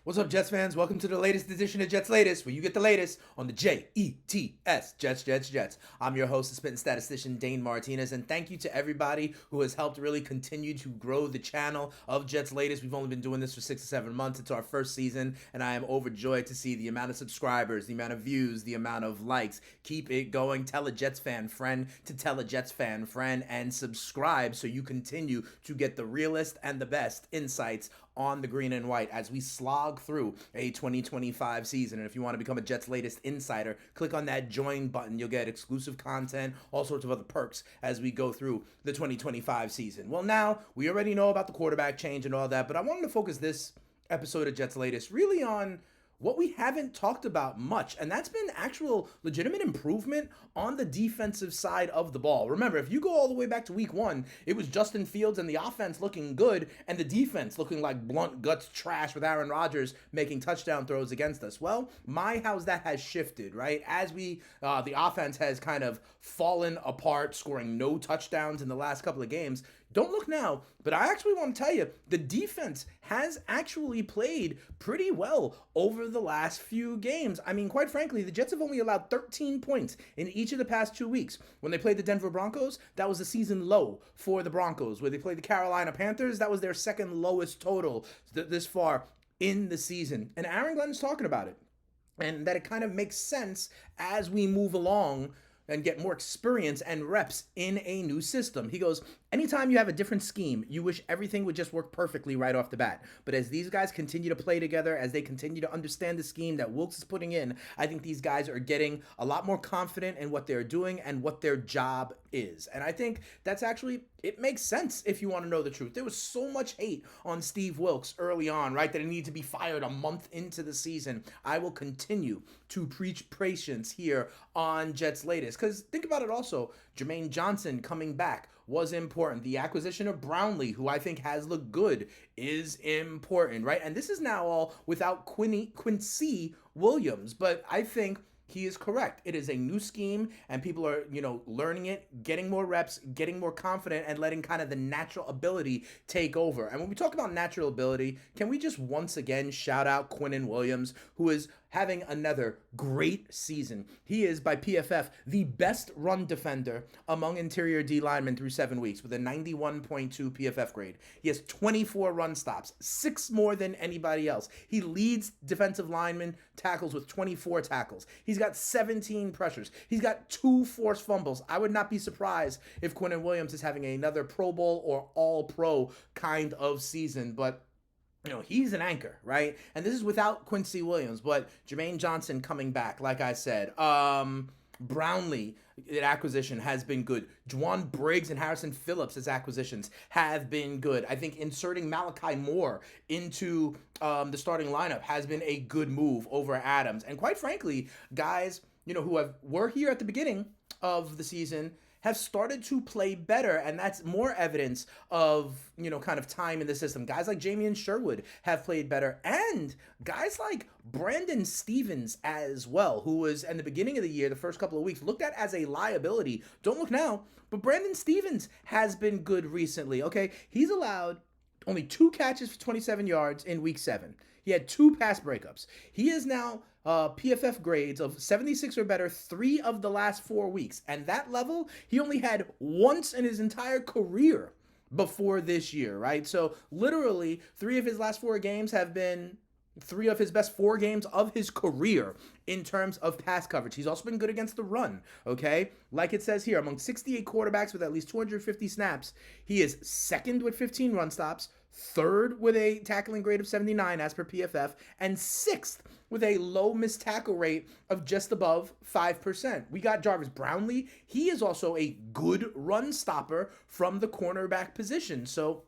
What's up, Jets fans? Welcome to the latest edition of Jets Latest, where you get the latest on the Jets, Jets. I'm your host, the spitting statistician, Dane Martinez, and thank you to everybody who has helped really continue to grow the channel of Jets Latest. We've only been doing this for 6 or 7 months. It's our first season, and I am overjoyed to see the amount of subscribers, the amount of views, the amount of likes. Keep it going. Tell a Jets fan friend to tell a Jets fan friend, and subscribe so you continue to get the realest and the best insights on the green and white as we slog through a 2025 season. And if you want to become a Jets Latest insider, click on that join button. You'll get exclusive content, all sorts of other perks as we go through the 2025 season. Well, now we already know about the quarterback change and all that, but I wanted to focus this episode of Jets Latest really on what we haven't talked about much, and that's been actual legitimate improvement on the defensive side of the ball. Remember, if you go all the way back to week 1, it was Justin Fields and the offense looking good and the defense looking like blunt guts trash with Aaron Rodgers making touchdown throws against us. Well, how's that has shifted, right? As the offense has kind of fallen apart, scoring no touchdowns in the last couple of games. Don't look now, but I actually want to tell you, the defense has actually played pretty well over the last few games. I mean, quite frankly, the Jets have only allowed 13 points in each of the past 2 weeks. When they played the Denver Broncos, that was the season low for the Broncos. Where they played the Carolina Panthers, that was their second lowest total this far in the season. And Aaron Glenn's talking about it. And that it kind of makes sense as we move along and get more experience and reps in a new system. He goes, anytime you have a different scheme, you wish everything would just work perfectly right off the bat. But as these guys continue to play together, as they continue to understand the scheme that Wilks is putting in, I think these guys are getting a lot more confident in what they're doing and what their job is. And I think that's actually, it makes sense if you want to know the truth. There was so much hate on Steve Wilks early on, right, that he needed to be fired a month into the season. I will continue to preach patience here on Jets Latest. Because think about it also, Jermaine Johnson coming back was important. The acquisition of Brownlee, who I think has looked good, is important, right? And this is now all without Quincy Williams, but I think he is correct. It is a new scheme, and people are, learning it, getting more reps, getting more confident, and letting kind of the natural ability take over. And when we talk about natural ability, can we just once again shout out Quinnen Williams, who is having another great season. He is, by PFF, the best run defender among interior D linemen through 7 weeks with a 91.2 PFF grade. He has 24 run stops, 6 more than anybody else. He leads defensive linemen tackles with 24 tackles. He's got 17 pressures. He's got 2 forced fumbles. I would not be surprised if Quinnen Williams is having another Pro Bowl or All-Pro kind of season, but he's an anchor, right? And this is without Quincy Williams, but Jermaine Johnson coming back, like I said. Brownlee, that acquisition has been good. Juwan Briggs and Harrison Phillips as acquisitions have been good. I think inserting Malachi Moore into the starting lineup has been a good move over Adams. And quite frankly, guys, who were here at the beginning of the season have started to play better, and that's more evidence of, kind of time in the system. Guys like Jamian Sherwood have played better, and guys like Brandon Stevens as well, who was, in the beginning of the year, the first couple of weeks, looked at as a liability. Don't look now, but Brandon Stevens has been good recently, okay? He's allowed only 2 catches for 27 yards in week 7. He had 2 pass breakups. He is now PFF grades of 76 or better 3 of the last 4 weeks. And that level, he only had once in his entire career before this year, right? So literally 3 of his last 4 games have been 3 of his best 4 games of his career in terms of pass coverage. He's also been good against the run, okay? Like it says here, among 68 quarterbacks with at least 250 snaps, he is second with 15 run stops, third with a tackling grade of 79 as per PFF, and 6th with a low missed tackle rate of just above 5%. We got Jarvis Brownlee. He is also a good run stopper from the cornerback position. So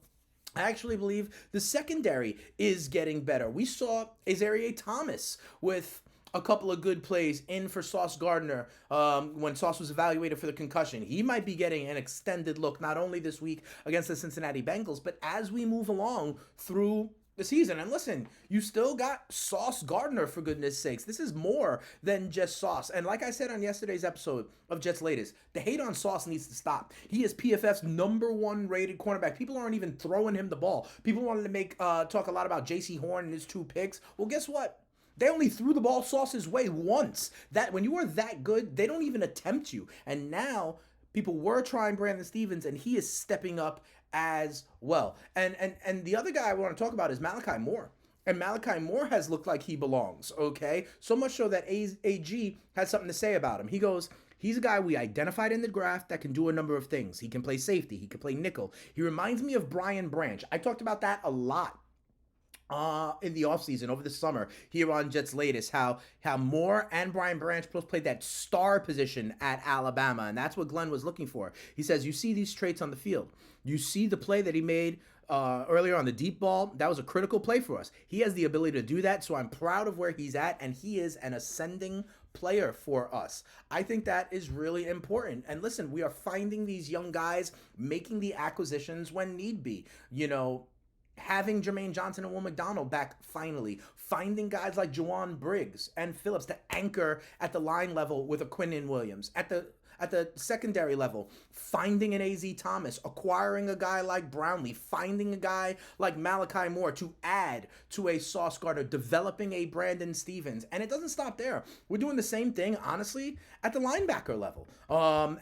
I actually believe the secondary is getting better. We saw Azareye'h Thomas with a couple of good plays in for Sauce Gardner when Sauce was evaluated for the concussion. He might be getting an extended look not only this week against the Cincinnati Bengals, but as we move along through the season. And listen, you still got Sauce Gardner, for goodness sakes. This is more than just Sauce. And like I said on yesterday's episode of Jets Latest, the hate on Sauce needs to stop. He is PFF's #1 rated cornerback. People aren't even throwing him the ball. People wanted to make talk a lot about J.C. Horn and his 2 picks. Well, guess what? They only threw the ball Sauce's way once. That when you are that good, they don't even attempt you. And now people were trying Brandon Stevens, and he is stepping up as well. And the other guy I want to talk about is Malachi Moore. And Malachi Moore has looked like he belongs, okay? So much so that AG has something to say about him. He goes, he's a guy we identified in the draft that can do a number of things. He can play safety. He can play nickel. He reminds me of Brian Branch. I talked about that a lot in the offseason over the summer here on Jets Latest, how Moore and Brian Branch both played that star position at Alabama, and that's what Glenn was looking for. He says, you see these traits on the field. You see the play that he made earlier on the deep ball. That was a critical play for us. He has the ability to do that, so I'm proud of where he's at, and he is an ascending player for us. I think that is really important. And listen, we are finding these young guys, making the acquisitions when need be. You know, having Jermaine Johnson and Will McDonald back finally, finding guys like Juwan Briggs and Phillips to anchor at the line level with a Quinnen Williams, at the secondary level, finding an AZ Thomas, acquiring a guy like Brownlee, finding a guy like Malachi Moore to add to a Sauce Gardner, developing a Brandon Stevens. And it doesn't stop there. We're doing the same thing, honestly, at the linebacker level. I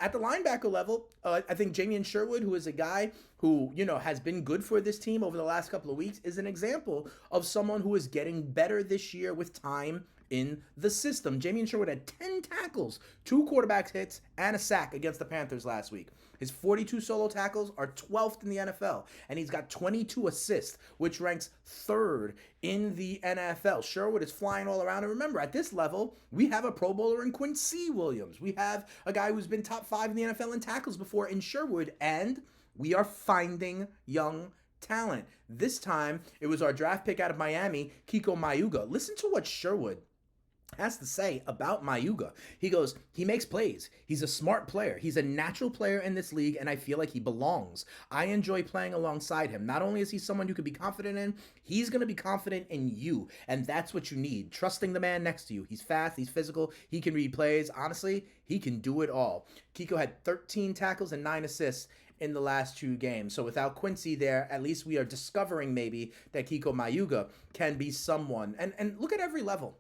think Jamian Sherwood, who is a guy who, you know, has been good for this team over the last couple of weeks, is an example of someone who is getting better this year with time in the system. Jamian Sherwood had 10 tackles, 2 quarterback hits, and a sack against the Panthers last week. His 42 solo tackles are 12th in the NFL, and he's got 22 assists, which ranks 3rd in the NFL. Sherwood is flying all around, and remember, at this level, we have a Pro Bowler in Quincy Williams. We have a guy who's been top 5 in the NFL in tackles before in Sherwood, and we are finding young talent. This time, it was our draft pick out of Miami, Kiko Mayuga. Listen to what Sherwood has to say about Mayuga. He goes, he makes plays. He's a smart player. He's a natural player in this league, and I feel like he belongs. I enjoy playing alongside him. Not only is he someone you can be confident in, he's going to be confident in you, and that's what you need. Trusting the man next to you. He's fast. He's physical. He can read plays. Honestly, he can do it all. Kiko had 13 tackles and 9 assists in the last 2 games. So without Quincy there, at least we are discovering maybe that Kiko Mayuga can be someone. And look at every level.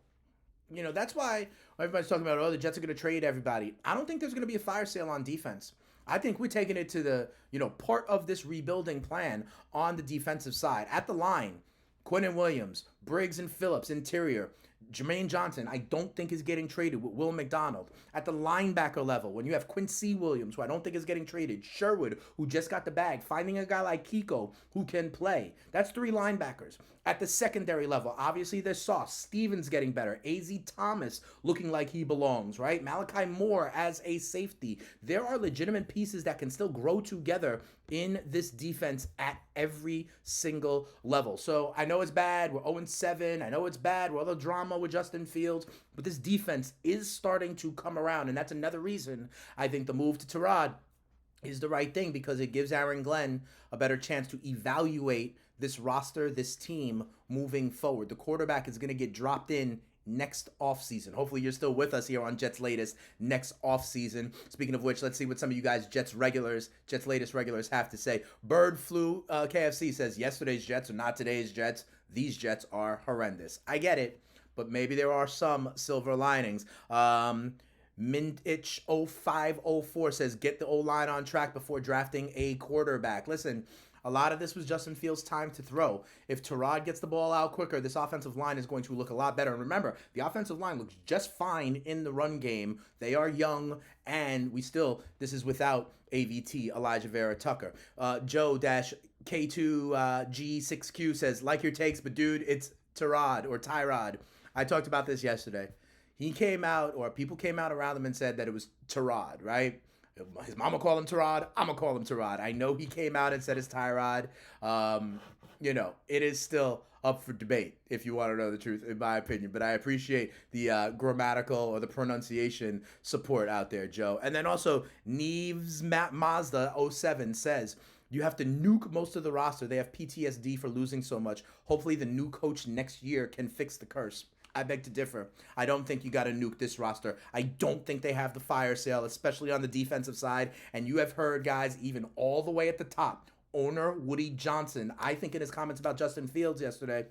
You know, that's why everybody's talking about, oh, the Jets are going to trade everybody. I don't think there's going to be a fire sale on defense. I think we're taking it to the, part of this rebuilding plan on the defensive side. At the line, Quinnen Williams, Briggs and Phillips, interior. Jermaine Johnson, I don't think is getting traded with Will McDonald. At the linebacker level, when you have Quincy Williams, who I don't think is getting traded, Sherwood, who just got the bag, finding a guy like Kiko who can play. That's 3 linebackers. At the secondary level, obviously there's Sauce. Stevens getting better. AZ Thomas looking like he belongs, right? Malachi Moore as a safety. There are legitimate pieces that can still grow together in this defense at every single level. So I know it's bad. We're 0-7. I know it's bad. We're all the drama with Justin Fields. But this defense is starting to come around. And that's another reason I think the move to Tyrod is the right thing, because it gives Aaron Glenn a better chance to evaluate this roster, this team moving forward. The quarterback is going to get dropped in next offseason. Hopefully you're still with us here on Jets Latest next offseason. Speaking of which, let's see what some of you guys Jets Latest regulars have to say. Bird Flu KFC says, yesterday's Jets are not today's Jets. These Jets are horrendous. I get it, but maybe there are some silver linings. Mintich 0504 says, get the O-line on track before drafting a quarterback. Listen, a lot of this was Justin Fields' time to throw. If Tyrod gets the ball out quicker, this offensive line is going to look a lot better. And remember, the offensive line looks just fine in the run game. They are young, and this is without AVT, Elijah Vera Tucker. Joe-K2G6Q says, like your takes, but dude, it's Tyrod. I talked about this yesterday. He came out, or people came out around him and said that it was Tyrod, right? His mama called him Tyrod. I'm going to call him Tyrod. I know he came out and said it's Tyrod. It is still up for debate, if you want to know the truth, in my opinion. But I appreciate the grammatical or the pronunciation support out there, Joe. And then also, Neves Mazda 07 says, You have to nuke most of the roster. They have PTSD for losing so much. Hopefully, the new coach next year can fix the curse. I beg to differ. I don't think you got to nuke this roster. I don't think they have the fire sale, especially on the defensive side. And you have heard guys, even all the way at the top, owner Woody Johnson, I think in his comments about Justin Fields yesterday,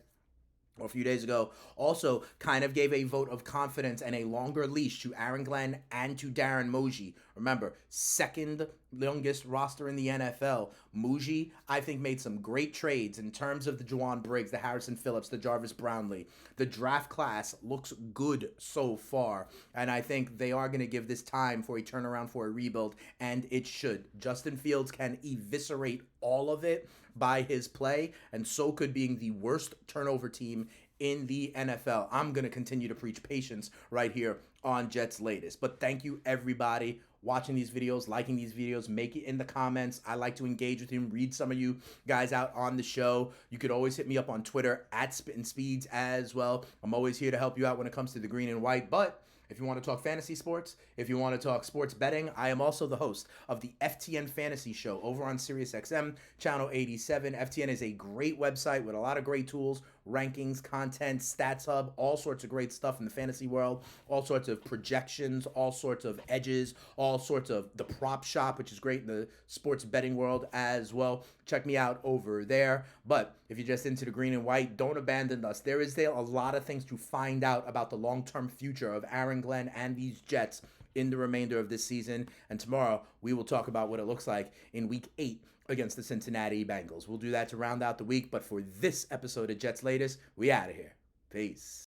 or a few days ago, also kind of gave a vote of confidence and a longer leash to Aaron Glenn and to Darren Moji. Remember, second youngest roster in the NFL. Moji, I think, made some great trades in terms of the Juwan Briggs, the Harrison Phillips, the Jarvis Brownlee. The draft class looks good so far, and I think they are going to give this time for a turnaround for a rebuild, and it should. Justin Fields can eviscerate all of it by his play, and so could being the worst turnover team in the NFL. I'm going to continue to preach patience right here on Jets Latest. But thank you, everybody, watching these videos, liking these videos. Make it in the comments. I like to engage with you, read some of you guys out on the show. You could always hit me up on Twitter at Spittin' Speeds as well. I'm always here to help you out when it comes to the green and white. But if you want to talk fantasy sports, if you want to talk sports betting, I am also the host of the FTN Fantasy Show over on SiriusXM, channel 87. FTN is a great website with a lot of great tools, rankings, content, stats hub, all sorts of great stuff in the fantasy world, all sorts of projections, all sorts of edges, all sorts of the prop shop, which is great in the sports betting world as well. Check me out over there. But if you're just into the green and white, don't abandon us. There is a lot of things to find out about the long-term future of Aaron Glenn and these Jets in the remainder of this season. And tomorrow, we will talk about what it looks like in Week 8 against the Cincinnati Bengals. We'll do that to round out the week. But for this episode of Jets Latest, we out of here. Peace.